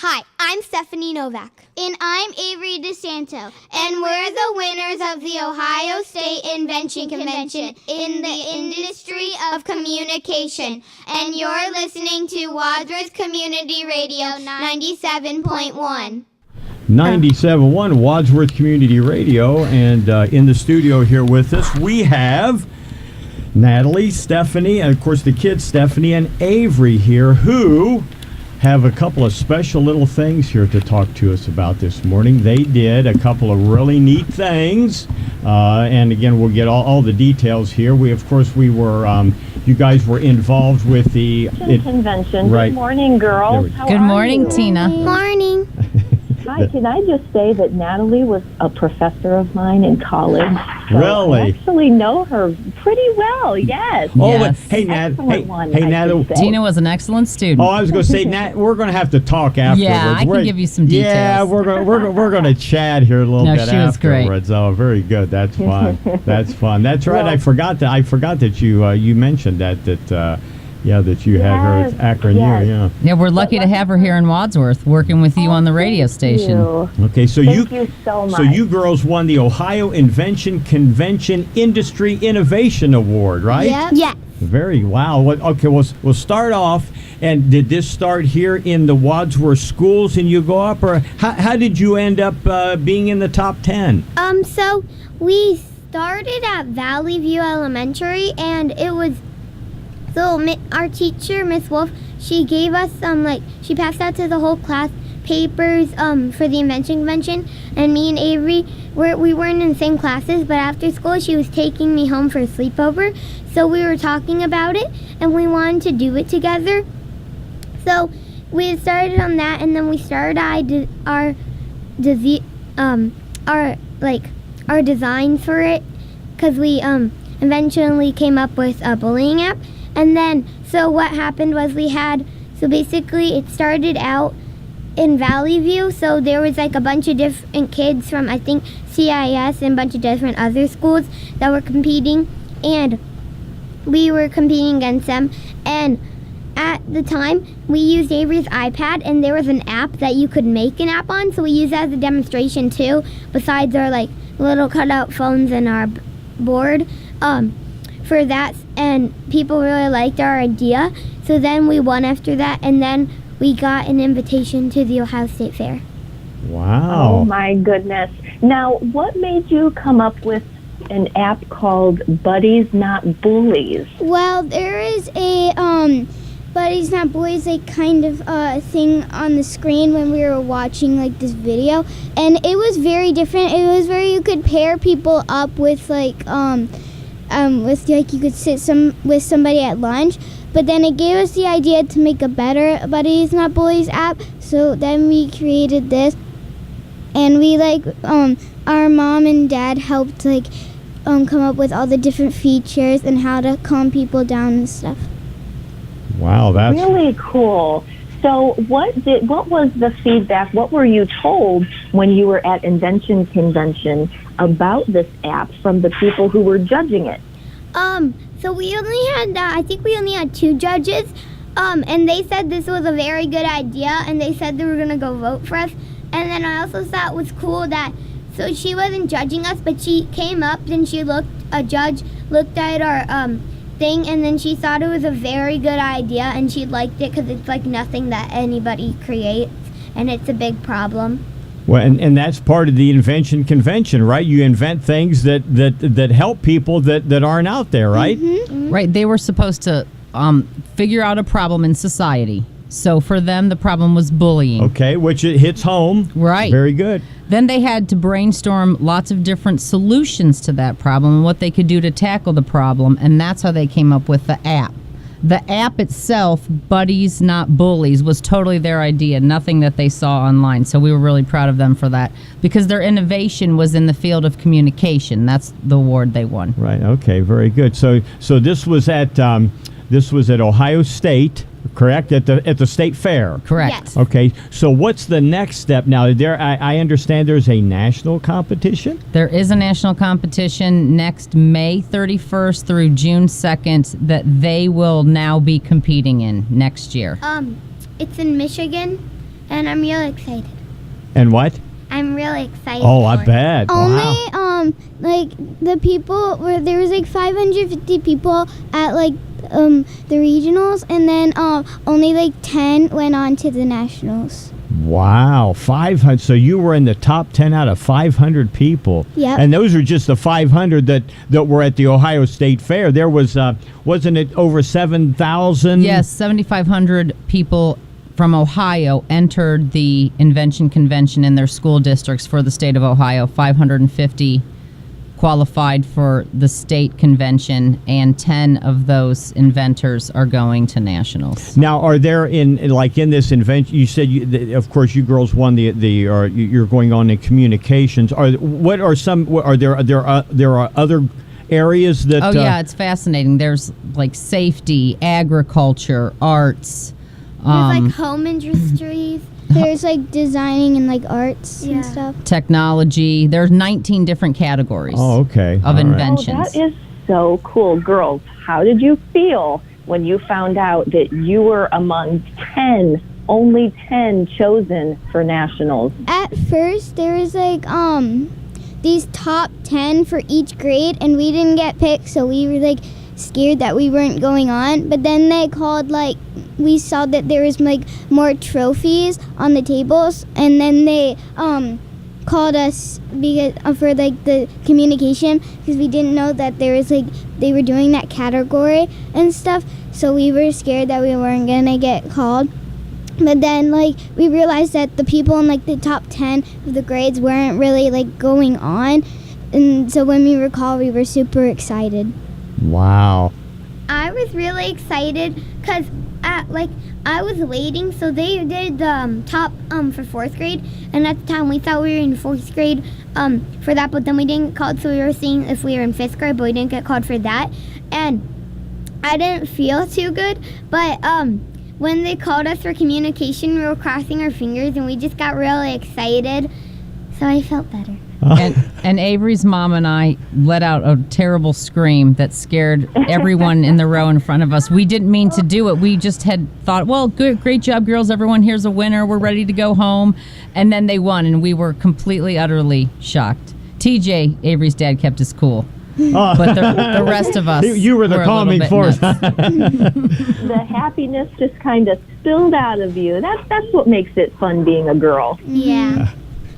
Hi, I'm Stephanie Novak. And I'm Avery DeSanto. And we're the winners of the Ohio State Invention Convention in the industry of communication. And you're listening to Wadsworth Community Radio 97.1. 97.1 Wadsworth Community Radio. And in the studio here with us, we have Natalie, Stephanie, and of course the kids, Stephanie and Avery here, who have a couple of special little things here to talk to us about this morning. They did a couple of really neat things, and again, we'll get all the details here. We were, you guys were involved with the convention. Right. Good morning, girls. Good morning, Tina. Morning. Hi, can I just say that Natalie was a professor of mine in college. So Really? I actually know her pretty well, yes. Oh, Yes. hey, Nat. Excellent one, Hey, I Natalie. should say. Tina was an excellent student. Oh, I was going to say, Nat, we're going to have to talk afterwards. Yeah, I can give you some details. Yeah, we're going to chat here a little No, bit she was great. afterwards. Oh, very good. That's fun. That's fun. That's right. Well, I forgot that you mentioned that you had her at Akron. yes. Yeah. Yeah, we're lucky to have her here in Wadsworth working with you on the radio station. Okay, so Thank you so much. So you girls won the Ohio Invention Convention Industry Innovation Award, right? Yep. Yeah. Wow. Okay, we'll start off. And did this start here in the Wadsworth schools and you go up, or how did you end up being in the top 10? So we started at Valley View Elementary, and it was, our teacher, Miss Wolf, she gave us she passed out to the whole class papers for the Invention Convention, and me and Avery, we weren't in the same classes, but after school she was taking me home for a sleepover, so we were talking about it, and we wanted to do it together. So we had started on that, and then we started our designs for it, because we eventually came up with a bullying app. And then, so what happened was basically it started out in Valley View, so there was a bunch of different kids from, I think, CIS and a bunch of different other schools that were competing, and we were competing against them. And at the time, we used Avery's iPad, and there was an app that you could make an app on, so we used that as a demonstration too, besides our little cutout phones and our board. For that, and people really liked our idea, so then we won after that, and then we got an invitation to the Ohio State Fair. Wow. Oh, my goodness. Now, what made you come up with an app called Buddies Not Bullies? Well, there is a Buddies Not Bullies kind of thing on the screen when we were watching this video, and it was very different. It was where you could pair people up with you could sit with somebody at lunch, but then it gave us the idea to make a better Buddies Not Bullies app, so then we created this, and we our mom and dad helped come up with all the different features and how to calm people down and stuff. Wow, that's really cool. So what was the feedback? What were you told when you were at Invention Convention about this app from the people who were judging it? So we only had 2 judges, and they said this was a very good idea, and they said they were gonna go vote for us. And then I also thought it was cool that, so she wasn't judging us, but she came up and a judge looked at our thing, and then she thought it was a very good idea, and she liked it because it's nothing that anybody creates, and it's a big problem. well, and that's part of the Invention Convention, right? You invent things that help people that aren't out there, right? Mm-hmm. Right, they were supposed to figure out a problem in society. So for them, the problem was bullying. Okay, which it hits home. Right. Very good. Then they had to brainstorm lots of different solutions to that problem and what they could do to tackle the problem, and that's how they came up with the app. The app itself, Buddies Not Bullies, was totally their idea, nothing that they saw online. So we were really proud of them for that, because their innovation was in the field of communication. That's the award they won. Right. Okay. Very good. So this was at Ohio State, correct? At the state fair. Correct. Yes. Okay. So what's the next step now? I understand there's a national competition. There is a national competition next May 31st through June 2nd that they will now be competing in next year. It's in Michigan, and I'm really excited. And what? I'm really excited. Oh, I for it. bet. Only Wow. like the people were there was like 550 people at like the regionals, and then only like 10 went on to the nationals. Wow, 500. So you were in the top 10 out of 500 people. Yep. And those are just the 500 that were at the Ohio State Fair. There was, wasn't it over 7,000? Yes, 7,500 people from Ohio entered the Invention Convention in their school districts for the state of Ohio. 550 qualified for the state convention, and 10 of those inventors are going to nationals. Now, are there in this invention? You said, of course, you girls won or you're going on in communications. There are other areas that? Oh yeah, it's fascinating. There's like safety, agriculture, arts. There's like home industries. There's like designing and like arts Yeah. and stuff. Technology. There's 19 different categories Oh, okay. of All right. inventions. Oh, that is so cool. Girls, how did you feel when you found out that you were among 10, only 10 chosen for nationals? At first, there was like these top 10 for each grade, and we didn't get picked, so we were like scared that we weren't going on. But then they called, like, we saw that there was like more trophies on the tables, and then they called us because for like the communication, because we didn't know that there was like they were doing that category and stuff, so we were scared that we weren't gonna get called. But then like we realized that the people in like the top 10 of the grades weren't really like going on, and so when we were called, we were super excited. Wow. I was really excited because I was waiting, so they did the top for 4th grade, and at the time we thought we were in 4th grade for that, but then we didn't get called, so we were seeing if we were in 5th grade, but we didn't get called for that, and I didn't feel too good, but when they called us for communication, we were crossing our fingers, and we just got really excited, so I felt better. And Avery's mom and I let out a terrible scream that scared everyone in the row in front of us. We didn't mean to do it. We just had thought, well, good, great job, girls. Everyone here's a winner. We're ready to go home. And then they won, and we were completely, utterly shocked. TJ, Avery's dad, kept us cool. But the rest of us, You were the a calming little bit force. nuts. The happiness just kind of spilled out of you. That's what makes it fun being a girl. Yeah.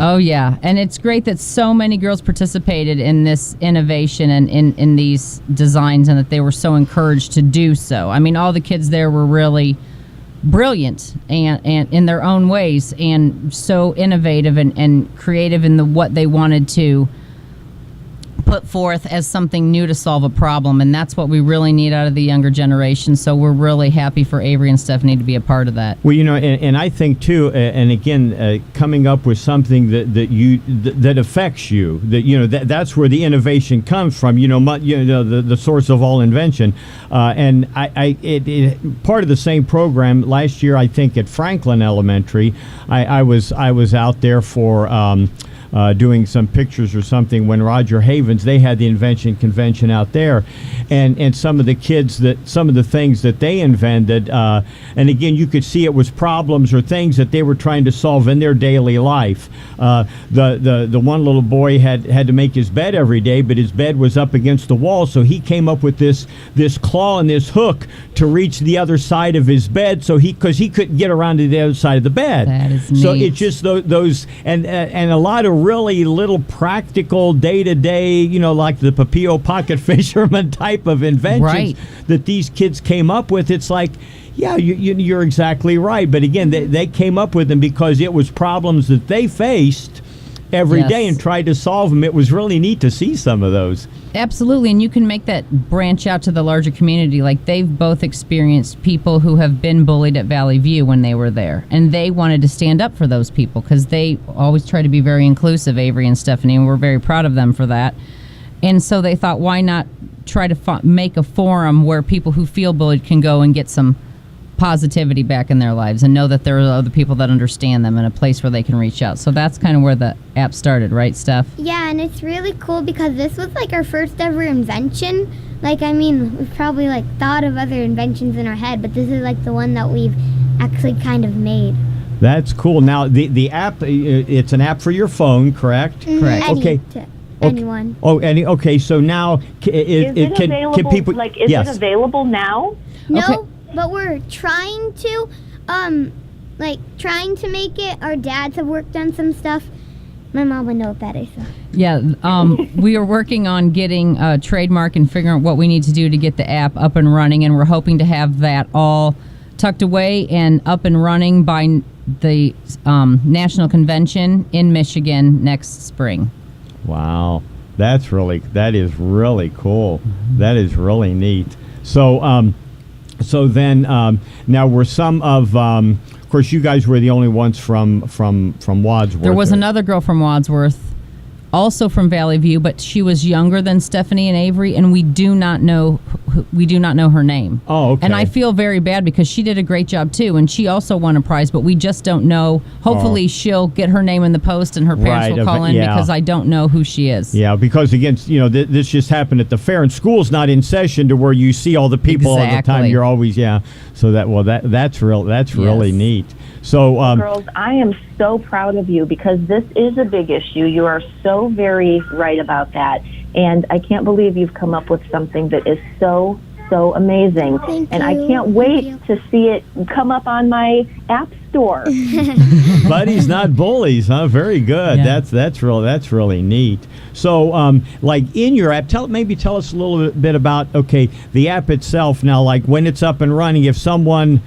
Oh, yeah. And it's great that so many girls participated in this innovation and in these designs, and that they were so encouraged to do so. I mean, all the kids there were really brilliant and in their own ways, and so innovative and creative in what they wanted to put forth as something new to solve a problem. And that's what we really need out of the younger generation. So we're really happy for Avery and Stephanie to be a part of that. Well, and I think too, and again, coming up with something that affects you, that's where the innovation comes from. The source of all invention, and it part of the same program last year. I think at Franklin Elementary, I was out there for. Doing some pictures or something when Roger Havens, they had the Invention Convention out there, and some of the kids some of the things that they invented, and again you could see it was problems or things that they were trying to solve in their daily life. The one little boy had to make his bed every day, but his bed was up against the wall, so he came up with this claw and this hook to reach the other side of his bed, because he couldn't get around to the other side of the bed. That is So neat. it's just those and a lot of really little practical day-to-day, like the Papillo pocket fisherman type of inventions Right. that these kids came up with. It's like, yeah, you're exactly right. But again, they came up with them because it was problems that they faced every Yes. day and tried to solve them. It was really neat to see some of those. Absolutely, and you can make that branch out to the larger community. Like, they've both experienced people who have been bullied at Valley View when they were there, and they wanted to stand up for those people because they always try to be very inclusive, Avery and Stephanie, and we're very proud of them for that. And so they thought, why not try to make a forum where people who feel bullied can go and get some positivity back in their lives and know that there are other people that understand them and a place where they can reach out. So that's kind of where the app started, right, Steph? Yeah, and it's really cool because this was like our first ever invention. We've probably thought of other inventions in our head, but this is like the one that we've actually kind of made. That's cool. Now the app, it's an app for your phone, correct? Correct. Okay. Anyone. Oh, okay. So now Is it can available? people? Like, is yes. it available now? No, Okay. but we're trying to, trying to make it. Our dads have worked on some stuff. My mom would know what that is. So. Yeah, we are working on getting a trademark and figuring out what we need to do to get the app up and running, and we're hoping to have that all tucked away and up and running by the National Convention in Michigan next spring. Wow, that is really cool. That is really neat. So, then now were some of course you guys were the only ones from Wadsworth. There was another girl from Wadsworth, also from Valley View, but she was younger than Stephanie and Avery, and we do not know her name. Oh, okay. And I feel very bad because she did a great job too, and she also won a prize, but we just don't know. Hopefully she'll get her name in the post and her parents will call in because I don't know who she is. Yeah, because again, this just happened at the fair, and school's not in session to where you see all the people all the time. You're always So that's really neat. So girls, I am so proud of you because this is a big issue. You are so very right about that. And I can't believe you've come up with something that is so amazing. Thank and you. I can't wait to see it come up on my app store. Buddies Not Bullies, huh? Very good. Yeah. That's really neat. So, like in your app, tell us a little bit about the app itself. Now, like when it's up and running, if someone,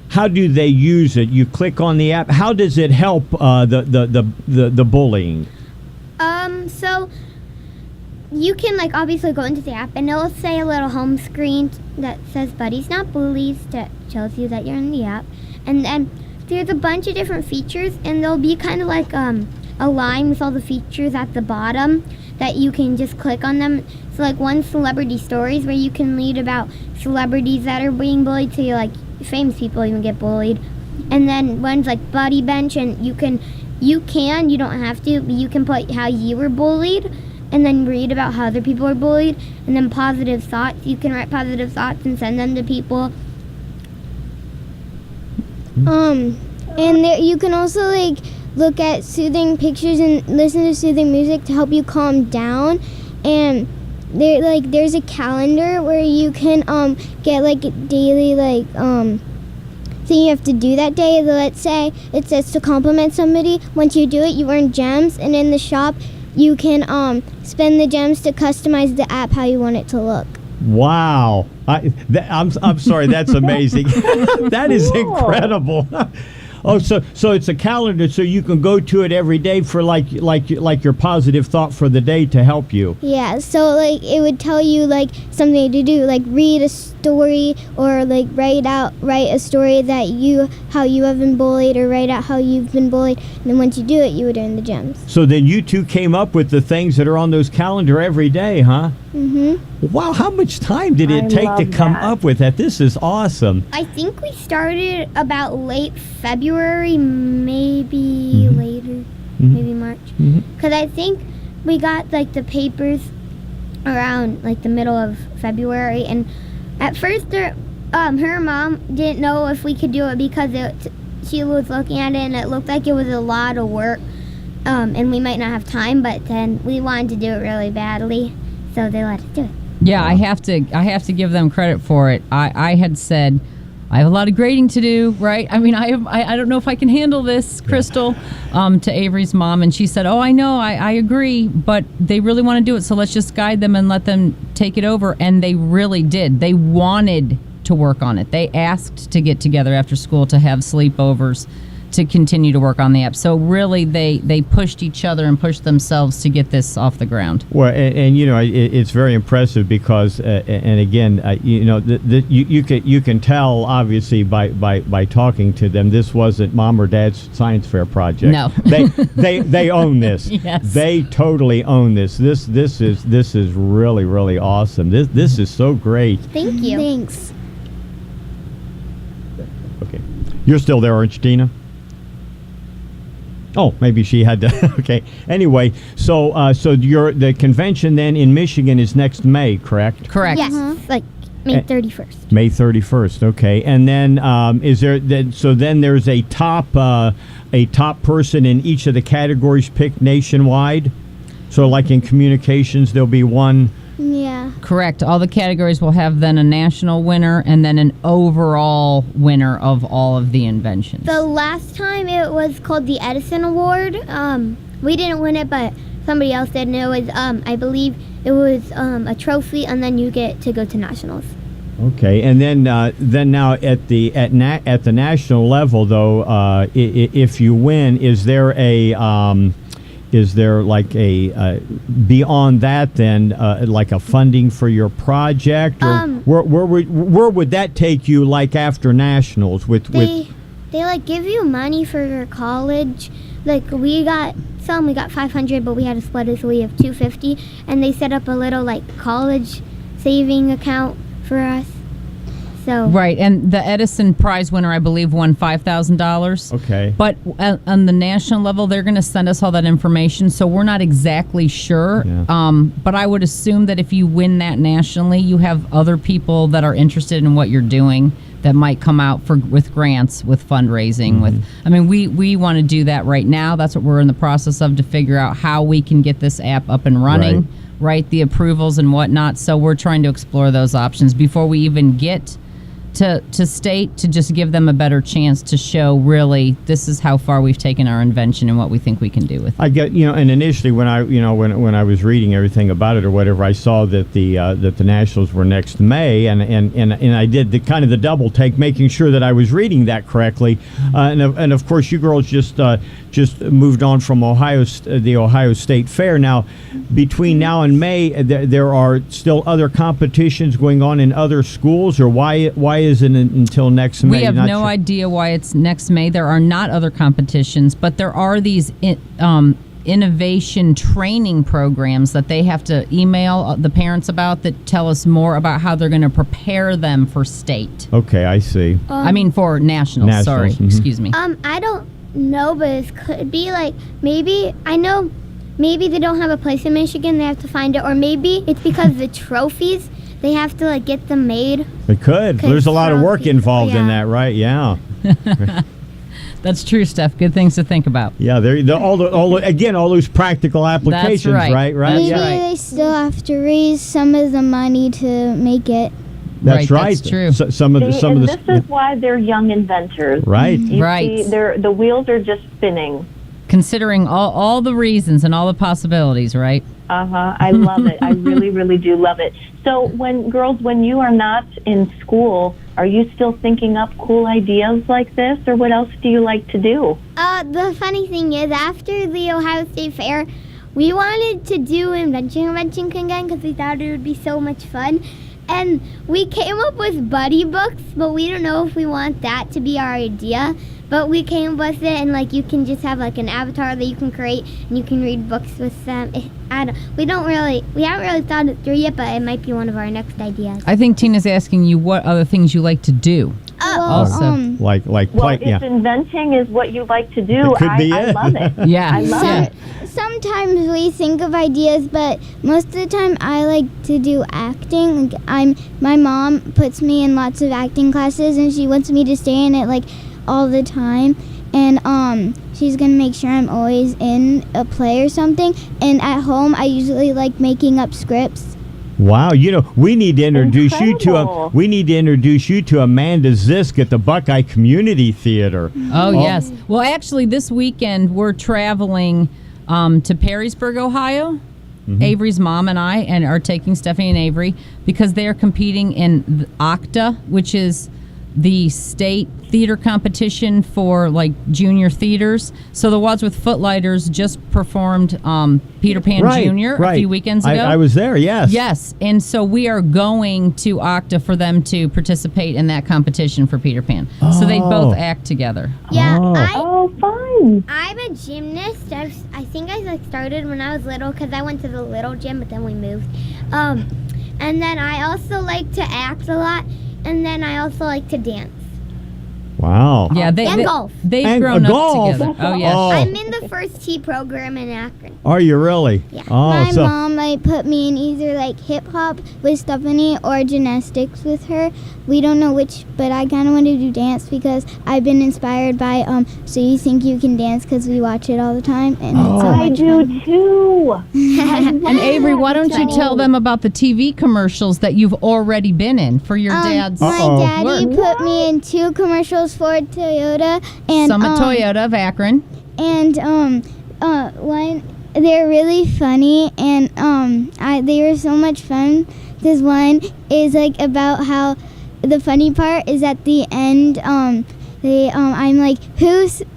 how do they use it? You click on the app. How does it help the bullying? So you can obviously go into the app and it'll say a little home screen that says Buddies Not Bullies that shows you that you're in the app. And then there's a bunch of different features and there'll be kind of like a line with all the features at the bottom that you can just click on them. So like one celebrity stories where you can read about celebrities that are being bullied, so famous people even get bullied. And then one's like Buddy Bench, and you don't have to, but you can put how you were bullied and then read about how other people are bullied. And then positive thoughts, you can write positive thoughts and send them to people. And you can also look at soothing pictures and listen to soothing music to help you calm down. And there's a calendar where you can get a daily thing you have to do that day. Let's say it says to compliment somebody. Once you do it, you earn gems, and in the shop you can spend the gems to customize the app how you want it to look. Wow. I'm sorry, that's amazing. That is incredible. Oh, so it's a calendar, so you can go to it every day for like your positive thought for the day to help you. Yeah, so it would tell you something to do, read a story or write a story that how you have been bullied, or write out how you've been bullied, and then once you do it, you would earn the gems. So then you two came up with the things that are on those calendar every day, huh? Mm-hmm. Wow, how much time did it take to come up with that? This is awesome. I think we started about late February, maybe later, maybe March. Because I think we got the papers around the middle of February, and at first her mom didn't know if we could do it because she was looking at it and it looked like it was a lot of work, and we might not have time, but then we wanted to do it really badly, so they let us do it. Yeah, I have to give them credit for it. I had said I have a lot of grading to do, right? I mean, I don't know if I can handle this, Crystal, to Avery's mom, and she said, "Oh, I know, I agree, but they really want to do it, so let's just guide them and let them take it over." And they really did. They wanted to work on it. They asked to get together after school to have sleepovers to continue to work on the app. So really, they pushed each other and pushed themselves to get this off the ground. Well, and it's very impressive because, and again, you can tell obviously by talking to them, this wasn't mom or dad's science fair project. No, they own this. Yes. They totally own this. This is really, really awesome. This is so great. Thank you. Thanks. Okay, you're still there, aren't you, Tina? Oh, maybe she had to. Okay. Anyway, so the convention then in Michigan is next May, correct? Correct. Yes, May 31st. May 31st. Okay, and then is there? So then there's a top person in each of the categories picked nationwide. So like in communications, there'll be one. Yeah. Correct. All the categories will have then a national winner and then an overall winner of all of the inventions. The last time it was called the Edison Award. We didn't win it, but somebody else did, and it was, I believe, it was a trophy, and then you get to go to nationals. Okay, and then now at the national level though, if you win, is there like a beyond that then like a funding for your project, or where would that take you, like after nationals they like give you money for your college. Like we got 500, but we had to split it, so we have 250, and they set up a little like college saving account for us. So Right, and the Edison Prize winner, I believe, won $5,000. Okay. But on the national level, they're going to send us all that information, so we're not exactly sure. Yeah. But I would assume that if you win that nationally, you have other people that are interested in what you're doing that might come out with grants, with fundraising. We want to do that right now. That's what we're in the process of, to figure out how we can get this app up and running, right? The approvals and whatnot. So we're trying to explore those options before we even get to state, to just give them a better chance to show really this is how far we've taken our invention and what we think we can do with it. I get, and initially when I was reading everything about it or whatever, I saw that the nationals were next May, and I did the kind of the double take, making sure that I was reading that correctly, and of course you girls just moved on from the Ohio State Fair. Now, between now and May, there are still other competitions going on in other schools, or why isn't it until next May? We have no idea why it's next May. There are not other competitions, but there are these innovation training programs that they have to email the parents about, that tell us more about how they're going to prepare them for state. Okay, I see. For nationals. Sorry, excuse me. I don't know, but it could be like maybe they don't have a place in Michigan. They have to find it, or maybe it's because the trophies. They have to get them made. It could. There's a lot of work involved in that, right? Yeah. That's true, Steph. Good things to think about. Yeah, all those practical applications, That's right. Right. Maybe Yeah. they still have to raise some of the money to make it. That's right. That's true. This is why they're young inventors. Right. Right. See, the wheels are just spinning. Considering all the reasons and all the possibilities, right? I love it. I really, really do love it. So when you are not in school, are you still thinking up cool ideas like this, or what else do you like to do? The funny thing is, after the Ohio State Fair, we wanted to do Invention again because we thought it would be so much fun. And we came up with buddy books, but we don't know if we want that to be our idea. But we came up with it, and you can just have an avatar that you can create, and you can read books with them. We haven't really thought it through yet, but it might be one of our next ideas. I think Tina's asking you what other things you like to do. If inventing is what you like to do, It could be I love it. Yeah. I love it. Sometimes we think of ideas, but most of the time I like to do acting. My mom puts me in lots of acting classes, and she wants me to stay in it all the time. And she's gonna make sure I'm always in a play or something. And at home, I usually like making up scripts. Wow, we need to introduce Incredible. you to Amanda Zisk at the Buckeye Community Theater. Oh, yes. Well, actually, this weekend we're traveling to Perrysburg, Ohio. Avery's mom and I are taking Stephanie and Avery because they are competing in the OCTA, which is the state theater competition for junior theaters. So the Wadsworth Footlighters just performed Peter Pan Jr. a few weekends ago. I was there, yes. Yes, and so we are going to OCTA for them to participate in that competition for Peter Pan. So they both act together. Yeah, fun. I'm a gymnast. I think I started when I was little because I went to the little gym, but then we moved. And then I also like to act a lot, and then I also like to dance. Wow. Yeah, And golf. They've And grown golf. up together. Oh, yeah. Oh. I'm in the first T program in Akron. Are you really? Yeah. Oh, My so mom like put me in either like hip hop with Stephanie or gymnastics with her. We don't know which, but I kind of want to do dance because I've been inspired by So You Think You Can Dance because we watch it all the time, and it's so I much do fun. too. And Avery, why don't you tell them about the TV commercials that you've already been in for your dad's Uh-oh. My daddy work? put me in 2 commercials for Toyota and Summit Toyota of Akron. and one, they're really funny, and they were so much fun. This one is like about how the funny part is at the end. I'm like,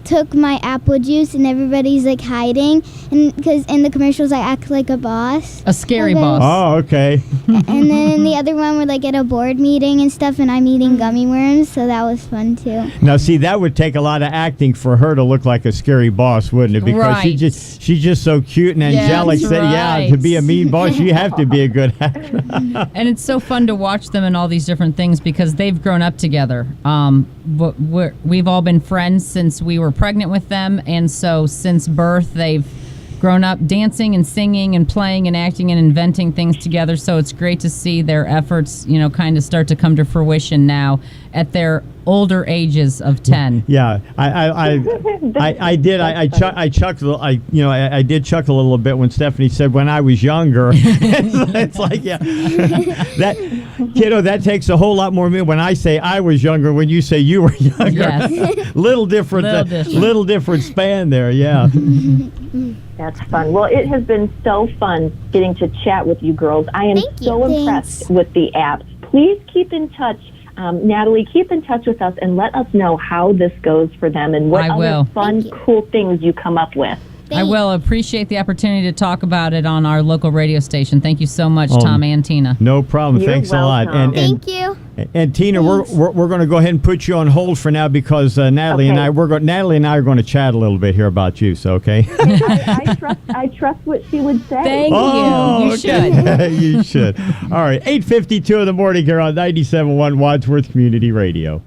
took my apple juice, and everybody's like hiding, and because in the commercials I act like a boss. A scary Okay. boss. Oh, okay. And then in the other one, we're like at a board meeting and stuff, and I'm eating gummy worms, so that was fun too. Now, see, that would take a lot of acting for her to look like a scary boss, wouldn't it? Because Right. she's just so cute and angelic. That's Said, yeah, right. to be a mean boss, you have to be a good actor. And it's so fun to watch them in all these different things because they've grown up together. We've all been friends since we were pregnant with them, and so since birth they've grown up dancing and singing and playing and acting and inventing things together. So it's great to see their efforts, kind of start to come to fruition now at their older ages of 10. Yeah, I did. I chuckled. I did chuckle a little bit when Stephanie said when I was younger. It's like, yeah, that kiddo, that takes a whole lot more. When I say I was younger, when you say you were younger, Yes. little different, little different span there. Yeah. That's fun. Well, it has been so fun getting to chat with you girls. I am Thank you. so impressed with the app. Please keep in touch. Natalie, keep in touch with us and let us know how this goes for them and what I other will. fun, Thank you. cool things you come up with. I will appreciate the opportunity to talk about it on our local radio station. Thank you so much, Tom and Tina. No problem. You're Thanks a lot. welcome. Thank you. And Tina, we're going to go ahead and put you on hold for now because Natalie and Okay. Natalie and I are going to chat a little bit here about you. So okay. I trust what she would say. Thank Oh, you. You should. okay. You should. All right. 8:52 in the morning here on 97.1 Wadsworth Community Radio.